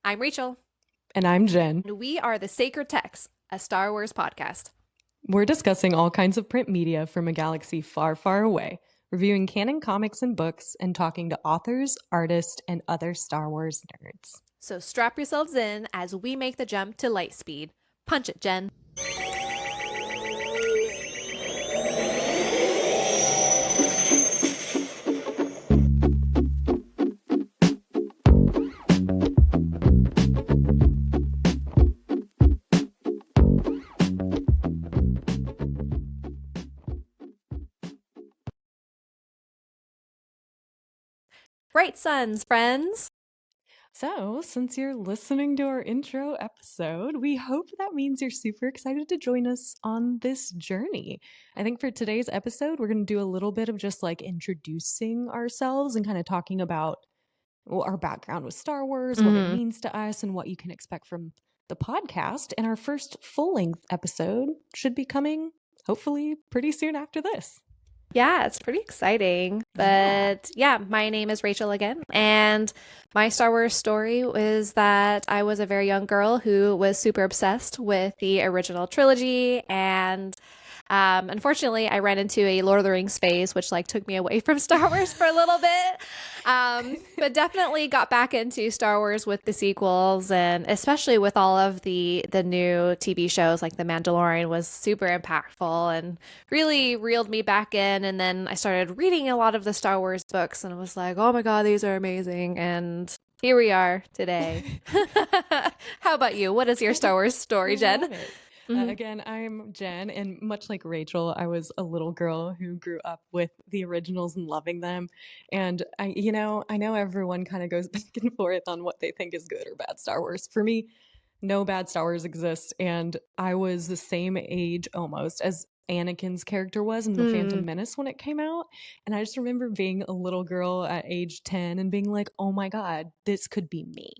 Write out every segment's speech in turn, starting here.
I'm Rachel. And I'm Jen. And we are the Sacred Text, a Star Wars podcast. We're discussing all kinds of print media from a galaxy far, far away, reviewing canon comics and books, and talking to authors, artists, and other Star Wars nerds. So strap yourselves in as we make the jump to light speed. Punch it, Jen. Bright suns, friends. So, since you're listening to our intro episode, we hope that means you're super excited to join us on this journey. I think for today's episode, we're going to do a little bit of just like introducing ourselves and kind of talking about our background with Star Wars, what it means to us, and what you can expect from the podcast. And our first full-length episode should be coming hopefully pretty soon after this. Yeah, it's pretty exciting. But yeah, my name is Rachel again. And my Star Wars story is that I was a very young girl who was super obsessed with the original trilogy. And unfortunately, I ran into a Lord of the Rings phase, which like took me away from Star Wars for a little bit. But definitely got back into Star Wars with the sequels, and especially with all of the new TV shows like The Mandalorian was super impactful and really reeled me back in. And then I started reading a lot of the Star Wars books and I was like, oh my God, these are amazing. And here we are today. How about you? What is your Star Wars story, Jen? Again, I'm Jen, and much like Rachel, I was a little girl who grew up with the originals and loving them. And I know everyone kind of goes back and forth on what they think is good or bad Star Wars. For me, no bad Star Wars exists, and I was the same age almost as Anakin's character was in The Phantom Menace when it came out. And I just remember being a little girl at age 10 and being like, oh my God, this could be me.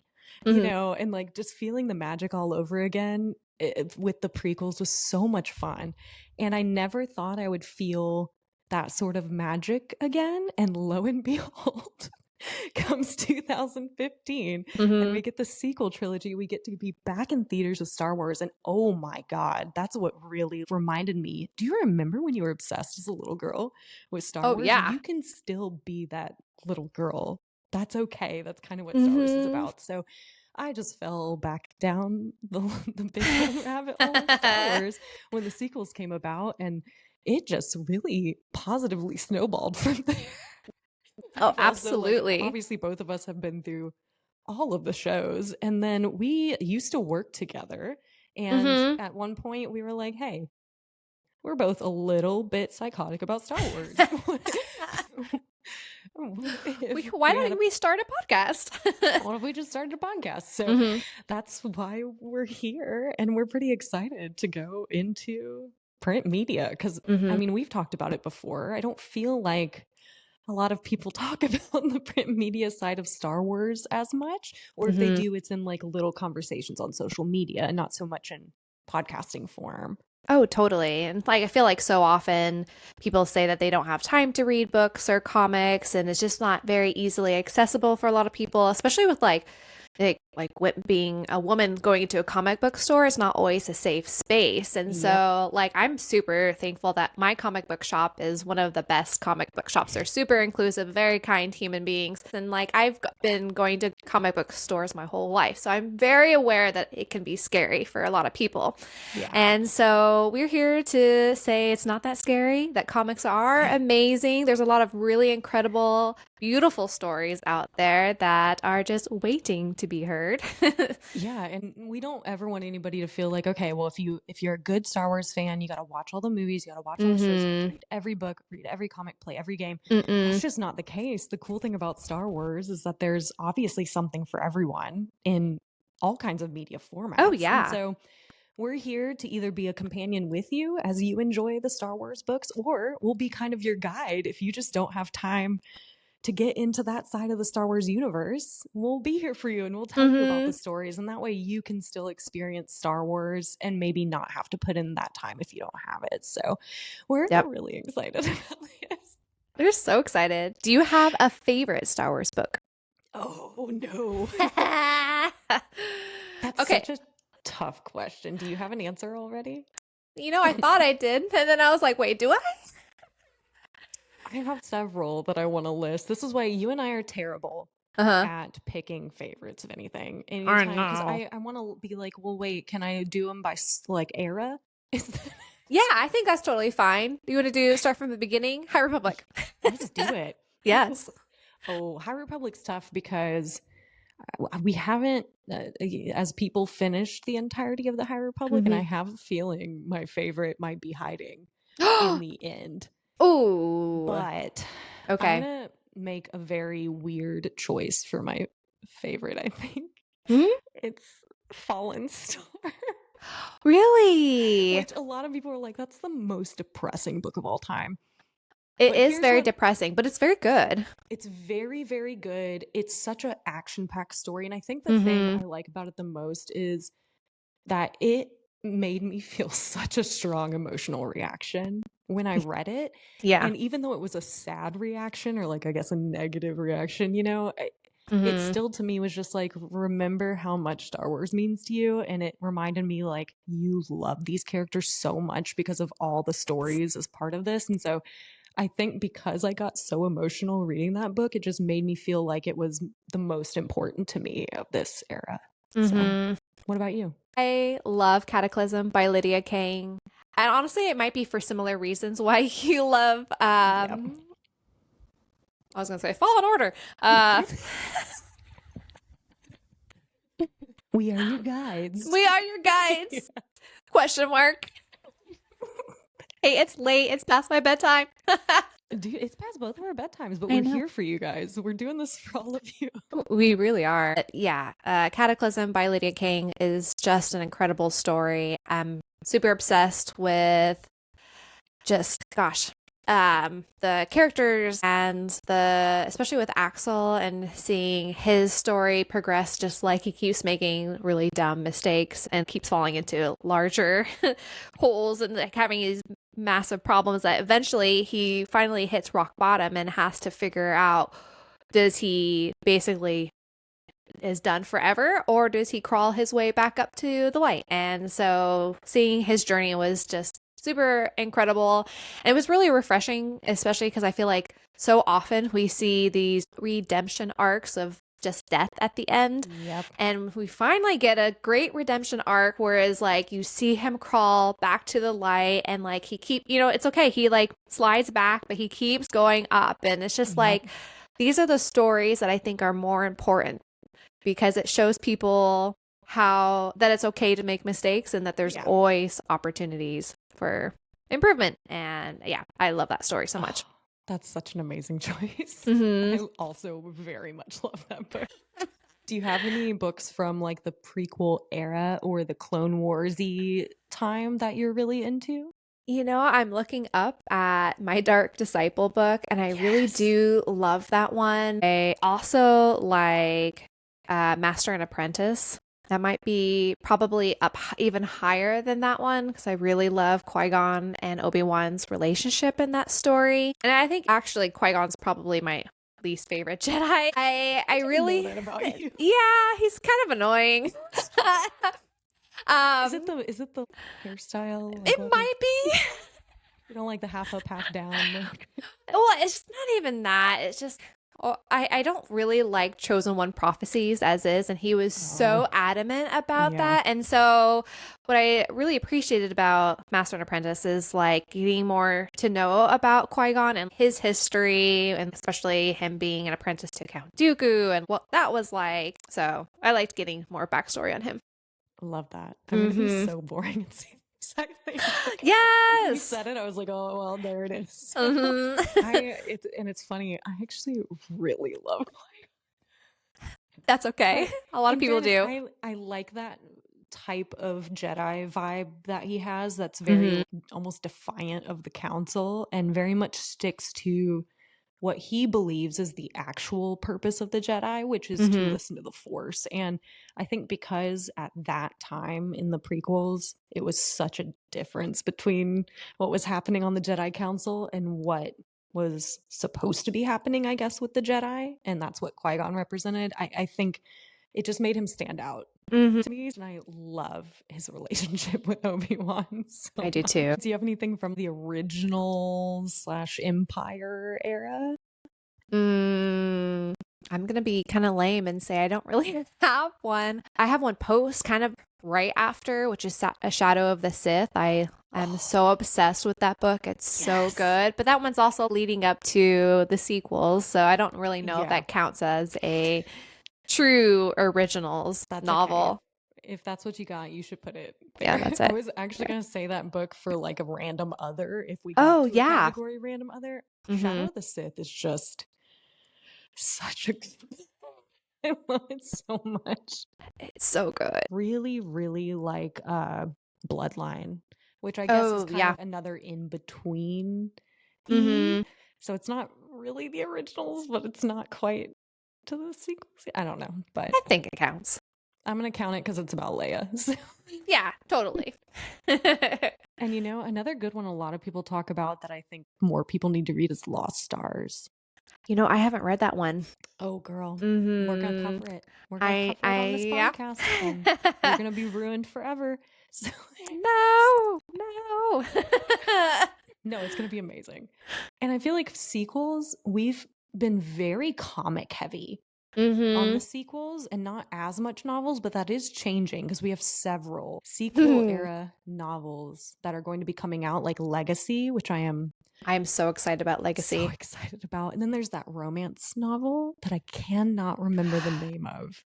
You know, and like just feeling the magic all over again with the prequels was so much fun. And I never thought I would feel that sort of magic again. And lo and behold, comes 2015 and we get the sequel trilogy. We get to be back in theaters with Star Wars. And oh my God, that's what really reminded me. Do you remember when you were obsessed as a little girl with Star Wars? Yeah. You can still be that little girl. That's okay. That's kind of what Star Wars is about. So I just fell back down the big old rabbit hole of Star Wars when the sequels came about, and it just really positively snowballed from there. Oh, absolutely. Obviously, both of us have been through all of the shows, and then we used to work together. And at one point, we were like, "Hey, we're both a little bit psychotic about Star Wars. Why don't we start a podcast? What if we just started a podcast?" So that's why we're here, and we're pretty excited to go into print media because I mean, we've talked about it before. I don't feel like a lot of people talk about the print media side of Star Wars as much, or if they do, it's in like little conversations on social media and not so much in podcasting form. Oh, totally. And like I feel like so often people say that they don't have time to read books or comics, and it's just not very easily accessible for a lot of people, especially with being a woman going into a comic book store is not always a safe space. And so like I'm super thankful that my comic book shop is one of the best comic book shops. They're super inclusive, very kind human beings. And like I've been going to comic book stores my whole life. So I'm very aware that it can be scary for a lot of people. Yeah. And so we're here to say it's not that scary, that comics are amazing. There's a lot of really incredible, beautiful stories out there that are just waiting to be heard. Yeah, and we don't ever want anybody to feel like, okay, well, if you're a good Star Wars fan, you got to watch all the movies, you got to watch all the shows, you gotta read every book, read every comic, play every game. That's just not the case. The cool thing about Star Wars is that there's obviously something for everyone in all kinds of media formats. Oh, yeah. And so we're here to either be a companion with you as you enjoy the Star Wars books, or we'll be kind of your guide if you just don't have time to get into that side of the Star Wars universe. We'll be here for you and we'll tell you about the stories, and that way you can still experience Star Wars and maybe not have to put in that time if you don't have it. So we're really excited about this. We're so excited. Do you have a favorite Star Wars book? Oh no. Okay. Such a tough question. Do you have an answer already? I thought I did, and then I was like, wait, do I? I have several that I want to list. This is why you and I are terrible Uh-huh. at picking favorites of anything. I Anytime, because know. I want to be like, well, wait, can I do them by like era? Is that... Yeah, I think that's totally fine. You want to start from the beginning? High Republic. Let's do it. Yes. Oh, High Republic's tough because we haven't, as people, finished the entirety of the High Republic, and I Hmm. have a feeling my favorite might be hiding in the end. Ooh. But I'm Okay. gonna make a very weird choice for my favorite, I think. Hmm? It's Fallen Star. Really? Which a lot of people are like, that's the most depressing book of all time. It But is here's very what, depressing, but it's very good. it's very, very good. It's such an action-packed story. And I think the thing Hmm. I like about it the most is that it made me feel such a strong emotional reaction when I read it. Yeah. And even though it was a sad reaction, or like, I guess, a negative reaction, it Hmm. still to me was just like, remember how much Star Wars means to you. And it reminded me, like, you love these characters so much because of all the stories as part of this. And so I think because I got so emotional reading that book, it just made me feel like it was the most important to me of this era. So, Hmm. what about you? I love Cataclysm by Lydia Kang. And honestly, it might be for similar reasons why you love Yep. I was gonna say Fallen Order. Uh We are your guides. we are your Yeah. guides. Question mark. Hey, it's late. It's past my bedtime. Dude, it's past both of our bedtimes, but I we're know. here for you guys. We're doing this for all of you. We really are. Yeah. Cataclysm by Lydia King is just an incredible story. I'm super obsessed with just, gosh, the characters and especially with Axel and seeing his story progress, just like he keeps making really dumb mistakes and keeps falling into larger holes and like having these massive problems that eventually he finally hits rock bottom and has to figure out, does he basically is done forever, or does he crawl his way back up to the light? And so seeing his journey was just super incredible. And it was really refreshing, especially because I feel like so often we see these redemption arcs of just death at the end. Yep. And we finally get a great redemption arc, whereas like you see him crawl back to the light and like it's okay. He like slides back, but he keeps going up. And it's just Yep. like, these are the stories that I think are more important because it shows people how that it's okay to make mistakes and that there's Yeah. always opportunities for improvement. And yeah, I love that story so much. Oh, that's such an amazing choice. Hmm. I also very much love that book. Do you have any books from like the prequel era or the Clone Warsy time that you're really into? I'm looking up at my Dark Disciple book, and I really Yes. do love that one. I also like Master and Apprentice. That might be probably up even higher than that one because I really love Qui-Gon and Obi-Wan's relationship in that story. And I think actually Qui-Gon's probably my least favorite Jedi. I I didn't know really that about you. yeah, he's kind of annoying. um Is it the hairstyle? Like, it what is, might be. you don't like the half up, half down look? Well, it's not even that. It's just I don't really like Chosen One prophecies as is, and he was Oh, so adamant about yeah. that. And so, what I really appreciated about Master and Apprentice is like getting more to know about Qui Gon and his history, and especially him being an apprentice to Count Dooku and what that was like. So, I liked getting more backstory on him. Love that. I'm gonna be Hmm. so boring and say exactly. Okay. When you Yes. said it, I was like, oh well, there it is. Hmm. It's funny. I actually really love. That's okay. But A lot of in people fairness, do. I like that type of Jedi vibe that he has. That's very Hmm. almost defiant of the Council and very much sticks to what he believes is the actual purpose of the Jedi, which is to Hmm. listen to the Force. And I think because at that time in the prequels, it was such a difference between what was happening on the Jedi Council and what was supposed to be happening, I guess, with the Jedi. And that's what Qui Gon represented. I think it just made him stand out Hmm. to me, and I love his relationship with Obi-Wan I so do too. much. Do you have anything from the original slash Empire era? Mm, I'm gonna be kind of lame and say I don't really have one. I have one post kind of right after, which is A Shadow of the Sith. I am Oh, so obsessed with that book. It's so yes. good. But that one's also leading up to the sequels, so I don't really know if Yeah, that counts as a true originals that's okay. novel. If that's what you got, you should put it Yeah, there. that's I it. was actually Yeah. going to say that book for like a random other if we got Oh, to a yeah. category random other. Shadow Hmm. of the Sith is just such a I love it so much. It's so good. Really, really like Bloodline, which I guess is Oh, kind yeah. of another in between theme. Hmm. So it's not really the originals, but it's not quite to the sequels. I don't know, but I think it counts. I'm gonna count it because it's about Leia. So. Yeah, totally. And another good one a lot of people talk about that I think more people need to read is Lost Stars. I haven't read that one. Oh, girl, we're gonna Mhm. cover it. We're gonna cover it on this Yeah. podcast, and you're gonna be ruined forever. So, No, no. no, it's gonna be amazing. And I feel like sequels, we've been very comic heavy on the Mhm. sequels and not as much novels, but that is changing because we have several sequel era novels that are going to be coming out, like Legacy, which I am I'm so excited about so Legacy. excited about. And then there's that romance novel that I cannot remember the name of.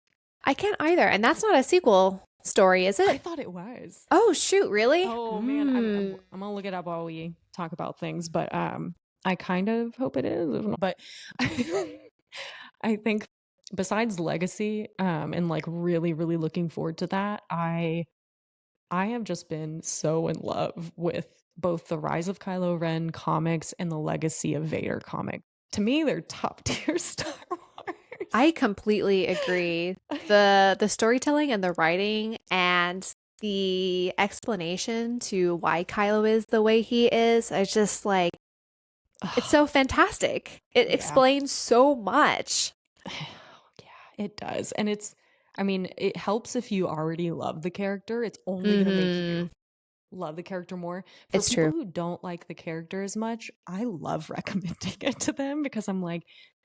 I can't either, and that's not a sequel story, is I it? thought it was. Oh, shoot, really? Oh man, I'm Mm. gonna look it up while we talk about things, but I kind of hope it is. If not- But I think besides Legacy, and like really, really looking forward to that, I have just been so in love with both the Rise of Kylo Ren comics and the Legacy of Vader comic. To me, they're top tier Star I Wars. completely agree. The storytelling and the writing and the explanation to why Kylo is the way he is, I just like it's Oh, so fantastic. It yeah. explains so much. Yeah, it does. And I mean, it helps if you already love the character. It's only going to make Mhm. you love the character more. For It's people true. who don't like the character as much, I love recommending it to them because I'm like,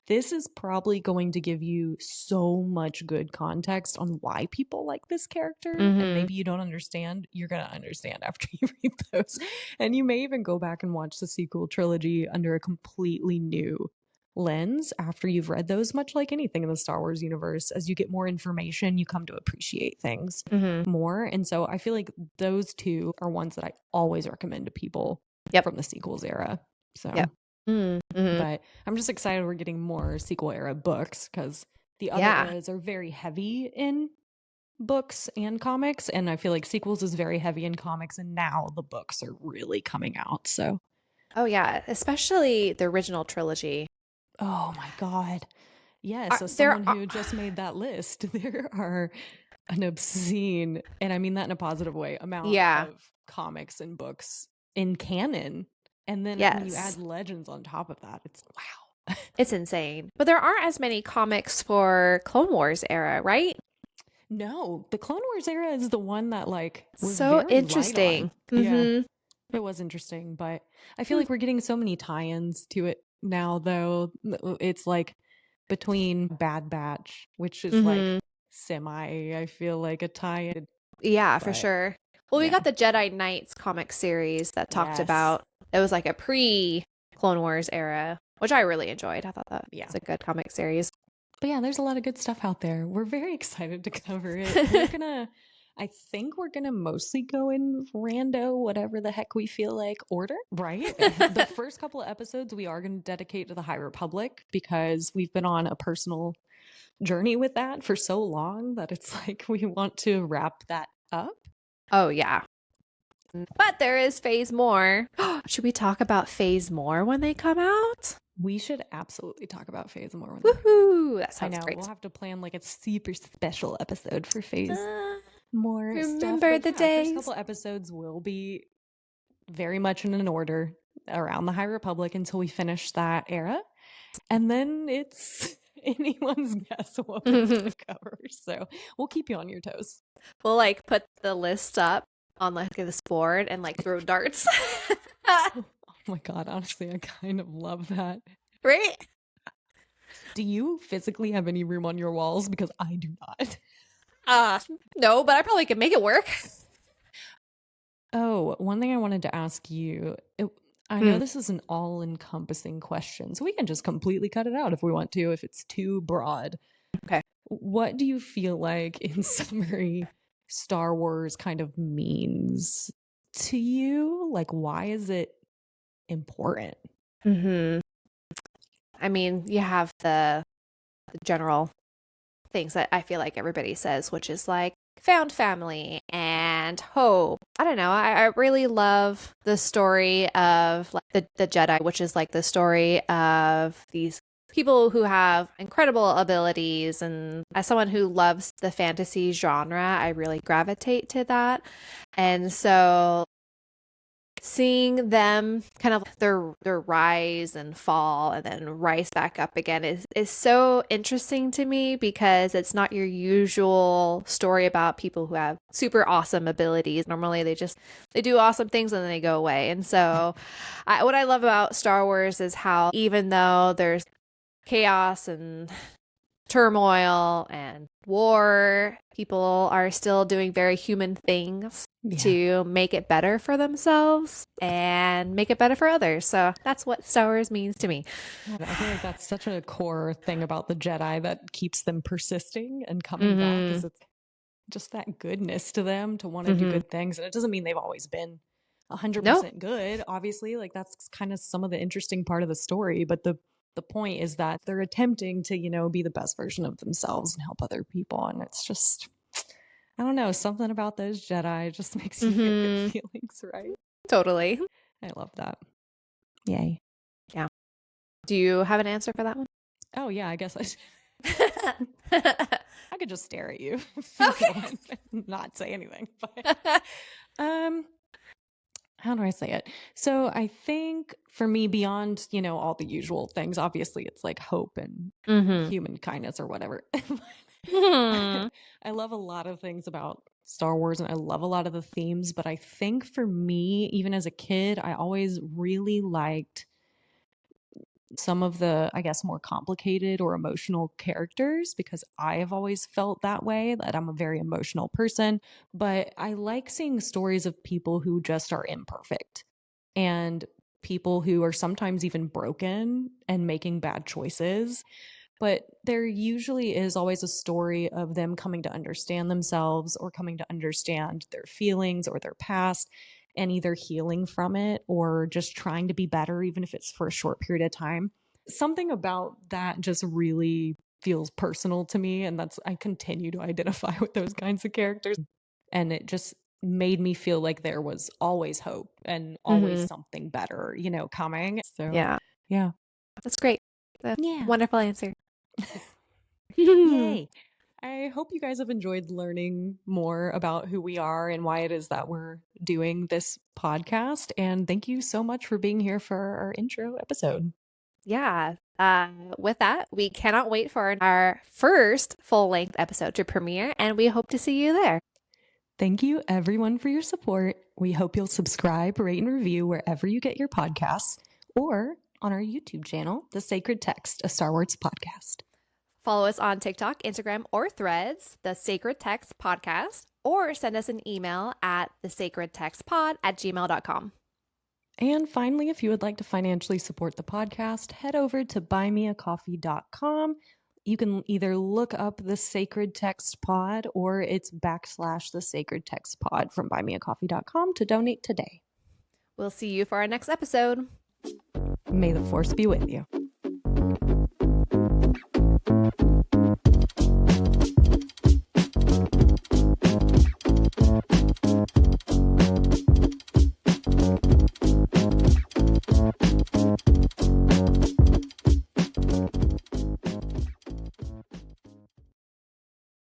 this is probably going to give you so much good context on why people like this character. And Mhm. maybe you don't understand. You're going to understand after you read those. And you may even go back and watch the sequel trilogy under a completely new lens after you've read those, much like anything in the Star Wars universe. As you get more information, you come to appreciate things Mhm. more. And so I feel like those two are ones that I always recommend to people Yep. from the sequels era. Yep. So, Mhm. but I'm just excited we're getting more sequel era books because the other Yeah. eras are very heavy in books and comics. And I feel like sequels is very heavy in comics. And now the books are really coming out. So, Oh yeah, especially the original trilogy. oh my God. Yes, as There someone are who just made that list, there are an obscene, and I mean that in a positive way, amount yeah. of comics and books in canon. And then when you add Yes. legends on top of that, it's wow. It's insane. But there aren't as many comics for Clone Wars era, right? No, the Clone Wars era is the one that like was So very light on. interesting. Yeah, Mhm. it was interesting, but I feel Hmm. like we're getting so many tie-ins to it now though. It's like between Bad Batch, which is like Mhm. semi, I feel like a tie-in, Yeah, for but sure. Well, we yeah. got the Jedi Knights comic series that talked Yes. about it was like a pre Clone Wars era, which I really enjoyed. I thought that Yeah. was a good comic series. But yeah, there's a lot of good stuff out there. We're very excited to cover it. I think we're gonna mostly go in rando, whatever the heck we feel like order, right? The first couple of episodes we are gonna dedicate to the High Republic because we've been on a personal journey with that for so long that it's like we want to wrap that up. Oh yeah. But there is Phase More. Should we talk about Phase More when they come out? We should absolutely talk about Phase more when they come out. Woohoo! That I sounds know we'll great. have to plan like a super special episode for Phase Uh, more stuff. remember But the yeah, first days? couple episodes will be very much in an order around the High Republic until we finish that era. And then anyone's guess what we're going to cover. So we'll keep you on your toes. We'll like put the list up on like this board and like throw darts. Oh my God, honestly, I kind of love that. Right? Do you physically have any room on your walls? Because I do not. No, but I probably could make it work. Oh, one thing I wanted to ask you. I know this is an all-encompassing question, so we can just completely cut it out if we want to, if it's too broad. Okay. What do you feel like, in summary, Star Wars kind of means to you? Like, why is it important? I mean, you have the general things that I feel like everybody says, which is like found family and hope. I don't know. I really love the story of like the Jedi, which is like the story of these people who have incredible abilities. And as someone who loves the fantasy genre, I really gravitate to that. And so seeing them kind of their rise and fall and then rise back up again is so interesting to me, because it's not your usual story about people who have super awesome abilities. Normally they do awesome things and then they go away. And so what I love about Star Wars is how even though there's chaos and turmoil and war, people are still doing very human things to make it better for themselves and make it better for others. So that's what Star Wars means to me. I feel like that's such a core thing about the Jedi that keeps them persisting and coming back, is it's just that goodness to them to want to do good things. And it doesn't mean they've always been 100% good. Obviously, like that's kind of some of the interesting part of the story. But the point is that they're attempting to, be the best version of themselves and help other people. And it's just, I don't know, something about those Jedi just makes you get good feelings, right? Totally. I love that. Yay. Yeah. Do you have an answer for that one? Oh, yeah, I guess I could just stare at you. Okay. Not say anything. But, how do I say it? So I think for me, beyond, all the usual things, obviously it's like hope and human kindness or whatever. I love a lot of things about Star Wars and I love a lot of the themes, but I think for me, even as a kid, I always really liked some of the, I guess, more complicated or emotional characters, because I have always felt that way, that I'm a very emotional person. But I like seeing stories of people who just are imperfect and people who are sometimes even broken and making bad choices. But there usually is always a story of them coming to understand themselves or coming to understand their feelings or their past, and either healing from it or just trying to be better, even if it's for a short period of time. Something about that just really feels personal to me. And I continue to identify with those kinds of characters. And it just made me feel like there was always hope and always something better, coming. So, yeah. That's great. Yeah. Wonderful answer. Yay. I hope you guys have enjoyed learning more about who we are and why it is that we're doing this podcast. And thank you so much for being here for our intro episode. Yeah. With that, we cannot wait for our first full-length episode to premiere, and we hope to see you there. Thank you, everyone, for your support. We hope you'll subscribe, rate, and review wherever you get your podcasts, or on our YouTube channel, The Sacred Text, a Star Wars podcast. Follow us on TikTok, Instagram, or Threads, The Sacred Text Podcast, or send us an email at thesacredtextpod@gmail.com. And finally, if you would like to financially support the podcast, head over to buymeacoffee.com. You can either look up The Sacred Text Pod or it's / The Sacred Text Pod from buymeacoffee.com to donate today. We'll see you for our next episode. May the Force be with you.